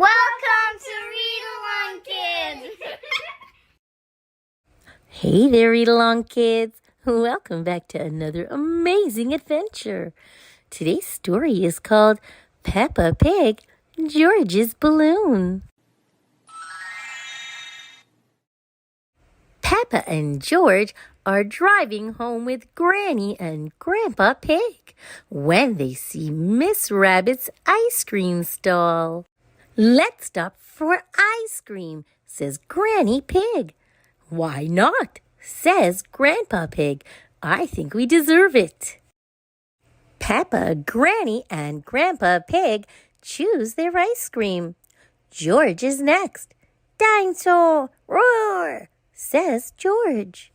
Welcome to Read Along Kids! Hey there, Read Along Kids! Welcome back to another amazing adventure. Today's story is called Peppa Pig, George's Balloon. Peppa and George are driving home with Granny and Grandpa Pig when they see Miss Rabbit's ice cream stall. "Let's stop for ice cream," says Granny Pig. "Why not?" says Grandpa Pig. "I think we deserve it." Peppa, Granny, and Grandpa Pig choose their ice cream. George is next. "Dinosaur, roar!" says George.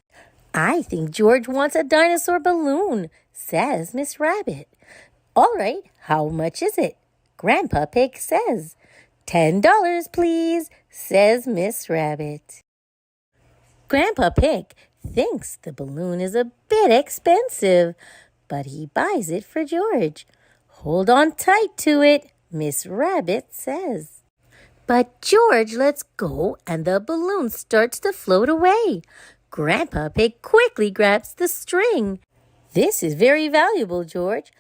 "I think George wants a dinosaur balloon," says Miss Rabbit. "All right, how much is it?" Grandpa Pig says. $10, please," says Miss Rabbit. Grandpa Pig thinks the balloon is a bit expensive, but he buys it for George. "Hold on tight to it," Miss Rabbit says. But George lets go and the balloon starts to float away. Grandpa Pig quickly grabs the string. "This is very valuable, George.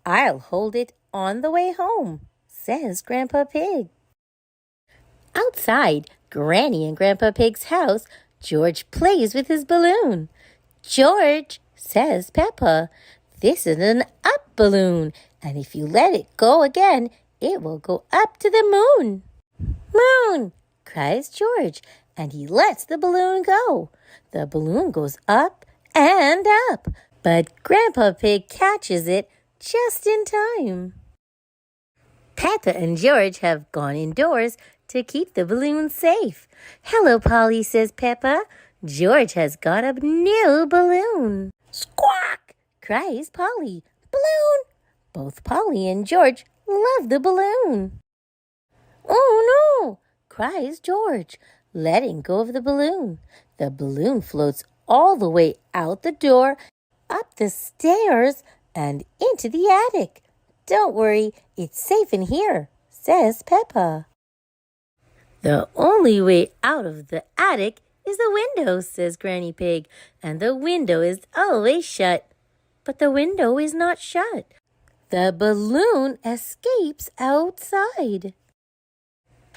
I'll hold it on the way home," says Grandpa Pig. Outside Granny and Grandpa Pig's house, George plays with his balloon. "George," says Peppa, "this is an up balloon, and if you let it go again, it will go up to the moon." "Moon!" cries George, and he lets the balloon go. The balloon goes up and up, but Grandpa Pig catches it just in time. Peppa and George have gone indoors to keep the balloon safe. "Hello, Polly," says Peppa. "George has got a new balloon." "Squawk!" cries Polly. "Balloon!" Both Polly and George love the balloon. "Oh, no!" cries George, letting go of the balloon. The balloon floats all the way out the door, up the stairs, and into the attic. "Don't worry, it's safe in here," says Peppa. "The only way out of the attic is the window," says Granny Pig, "and the window is always shut." But the window is not shut. The balloon escapes outside.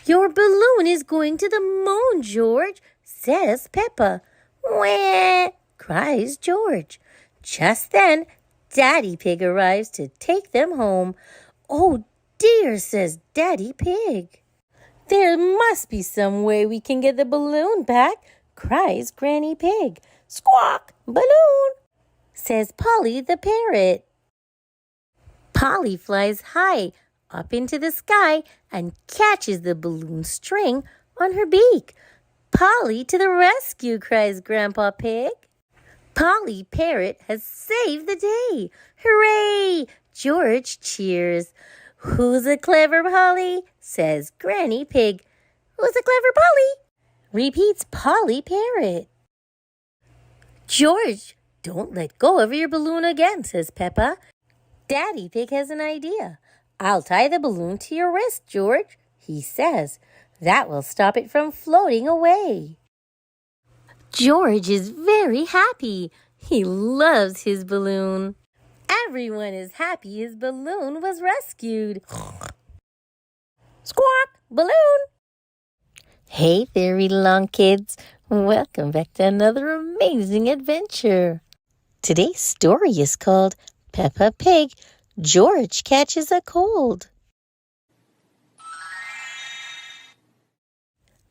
"Your balloon is going to the moon, George," says Peppa. "Wah!" cries George. Just then, Daddy Pig arrives to take them home. "Oh dear," says Daddy Pig. "There must be some way we can get the balloon back," cries Granny Pig. "Squawk, balloon," says Polly the parrot. Polly flies high up into the sky and catches the balloon string on her beak. "Polly to the rescue," cries Grandpa Pig. Polly Parrot has saved the day. "Hooray!" George cheers. "Who's a clever Polly?" says Granny Pig. "Who's a clever Polly?" repeats Polly Parrot. "George, don't let go of your balloon again," says Peppa. "Daddy Pig has an idea. I'll tie the balloon to your wrist, George," he says. "That will stop it from floating away." George is very happy. He loves his balloon. Everyone is happy his balloon was rescued. Squawk, balloon! Hey there, Read Along Kids. Welcome back to another amazing adventure. Today's story is called Peppa Pig, George Catches a Cold.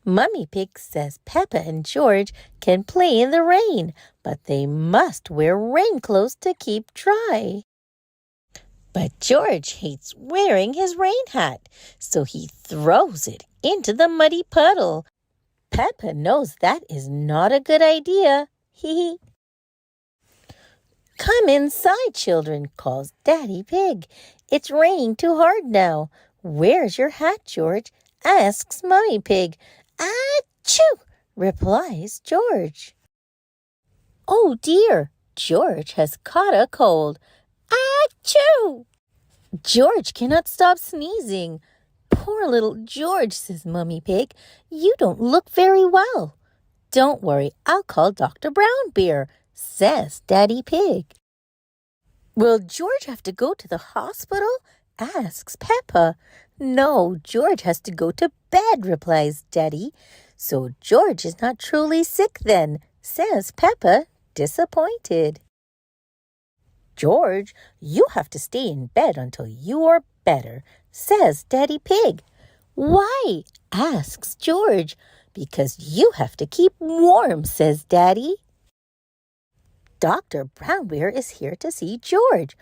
Mummy Pig says Peppa and George can play in the rain, but they must wear rain clothes to keep dry. But George hates wearing his rain hat, so he throws it into the muddy puddle. Peppa knows that is not a good idea. Hee. "Come inside, children," calls Daddy Pig. "It's raining too hard now." "Where's your hat, George?" asks Mummy Pig. "Achoo!" replies George. "Oh dear, George has caught a cold." "Achoo!" George cannot stop sneezing. Poor little George, says Mummy Pig. You don't look very well. Don't worry, I'll call Dr. Brown Bear, says Daddy Pig. Will George have to go to the hospital? Asks Peppa. No, George has to go to bed, replies Daddy. So George is not truly sick then, says Peppa, disappointed. George, you have to stay in bed until you are better, says Daddy Pig. Why? Asks George. Because you have to keep warm, says Daddy. Dr. Brown Bear is here to see George.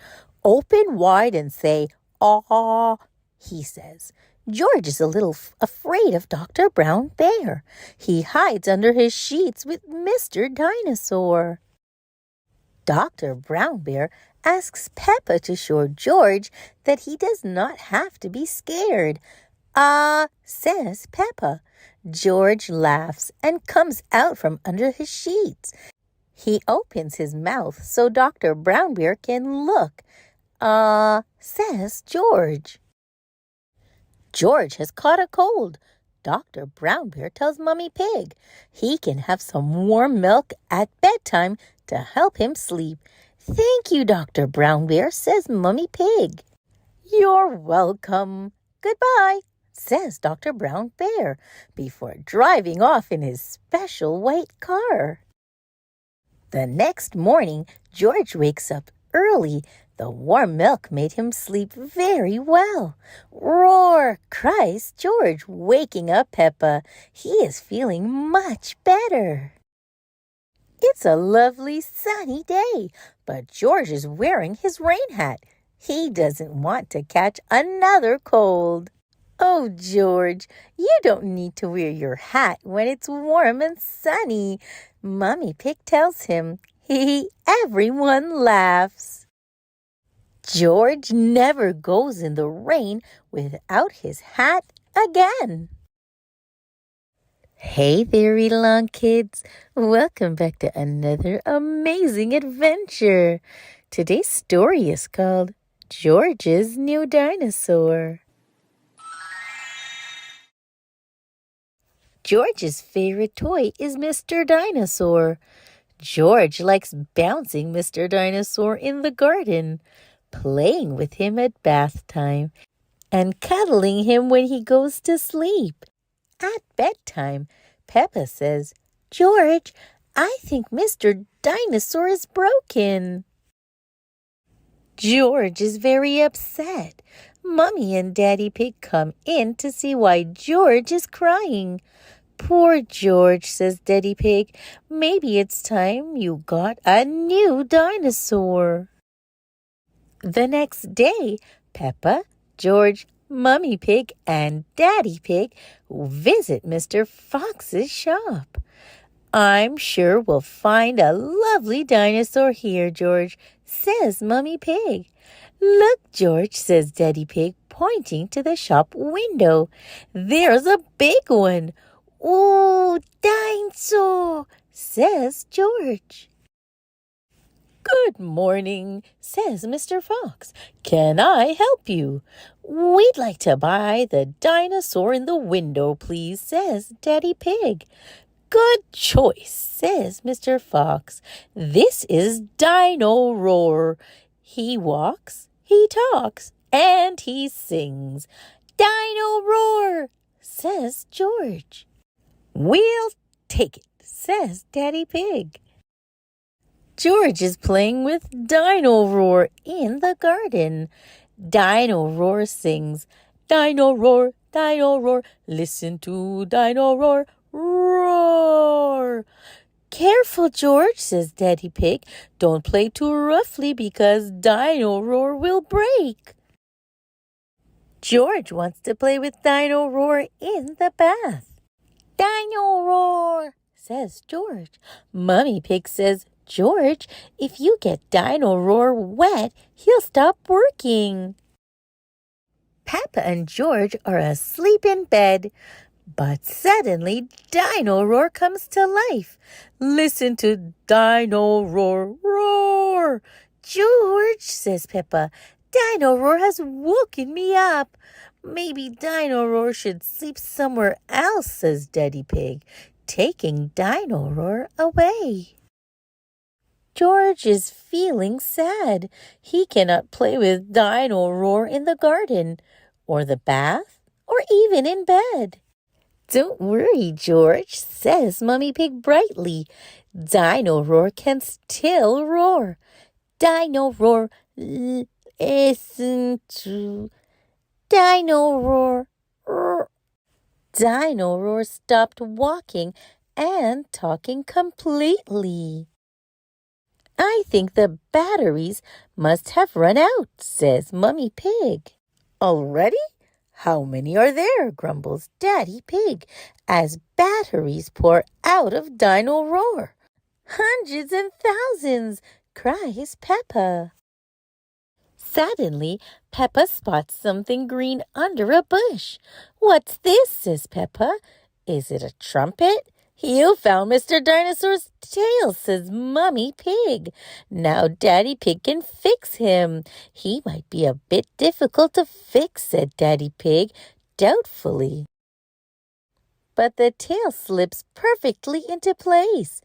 Open wide and say, "Aw," he says. George is a little afraid of Dr. Brown Bear. He hides under his sheets with Mr. Dinosaur. Dr. Brown Bear asks Peppa to show George that he does not have to be scared. "Ah," says Peppa. George laughs and comes out from under his sheets. He opens his mouth so Dr. Brown Bear can look. "Ah," says George. George has caught a cold. Dr. Brown Bear tells Mummy Pig he can have some warm milk at bedtime to help him sleep. "Thank you, Dr. Brown Bear," says Mummy Pig. "You're welcome. Goodbye," says Dr. Brown Bear before driving off in his special white car. The next morning, George wakes up early. The warm milk made him sleep very well. "Roar!" cries George, waking up Peppa. He is feeling much better. It's a lovely sunny day, but George is wearing his rain hat. He doesn't want to catch another cold. "Oh, George, you don't need to wear your hat when it's warm and sunny," Mummy Pig tells him. Everyone laughs. George never goes in the rain without his hat again. Hey there, Read-Along-Kids. Welcome back to another amazing adventure. Today's story is called George's New Dinosaur. George's favorite toy is Mr. Dinosaur. George likes bouncing Mr. Dinosaur in the garden, playing with him at bath time, and cuddling him when he goes to sleep. At bedtime, Peppa says, "George, I think Mr. Dinosaur is broken." George is very upset. Mummy and Daddy Pig come in to see why George is crying. "Poor George," says Daddy Pig. "Maybe it's time you got a new dinosaur." The next day, Peppa, George, Mummy Pig, and Daddy Pig visit Mr. Fox's shop. "I'm sure we'll find a lovely dinosaur here, George," says Mummy Pig. "Look, George," says Daddy Pig, pointing to the shop window. "There's a big one." "Oh, dinosaur," says George. "Good morning," says Mr. Fox. "Can I help you?" "We'd like to buy the dinosaur in the window, please," says Daddy Pig. "Good choice," says Mr. Fox. "This is Dino Roar. He walks, he talks, and he sings." "Dino Roar," says George. "We'll take it," says Daddy Pig. George is playing with Dino Roar in the garden. Dino Roar sings, "Dino Roar, Dino Roar, listen to Dino Roar, roar." "Careful, George," says Daddy Pig. "Don't play too roughly because Dino Roar will break." George wants to play with Dino Roar in the bath. "Dino Roar," says George. Mummy Pig says, "George, if you get Dino Roar wet, he'll stop working." Peppa and George are asleep in bed, but suddenly Dino Roar comes to life. "Listen to Dino Roar, roar." "George," says Peppa, "Dino Roar has woken me up." Maybe Dino should sleep somewhere else, says Daddy Pig, taking Dino away. George is feeling sad. He cannot play with Dino in the garden, or the bath, or even in bed. Don't worry, George, says Mummy Pig brightly. Dino can still roar. Dino listen to Dino Dino stopped walking and talking completely. I think the batteries must have run out, says Mummy Pig. Already? How many are there? Grumbles Daddy Pig as batteries pour out of Dino. Hundreds and thousands, cries Peppa. Suddenly, Peppa spots something green under a bush. What's this? Says Peppa. Is it a trumpet? You found Mr. Dinosaur's tail, says Mummy Pig. Now Daddy Pig can fix him. He might be a bit difficult to fix, said Daddy Pig doubtfully. But the tail slips perfectly into place.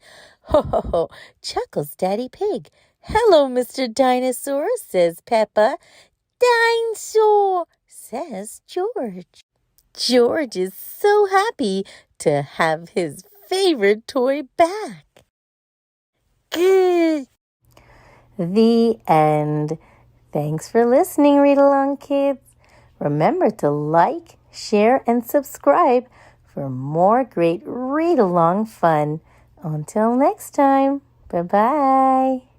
Ho, ho, ho, chuckles Daddy Pig. Hello, Mr. Dinosaur, says Peppa. Dinosaur, says George. George is so happy to have his favorite toy back. Good. The end. Thanks for listening, Read Along Kids. Remember to like, share, and subscribe for more great read-along fun. Until next time, bye-bye.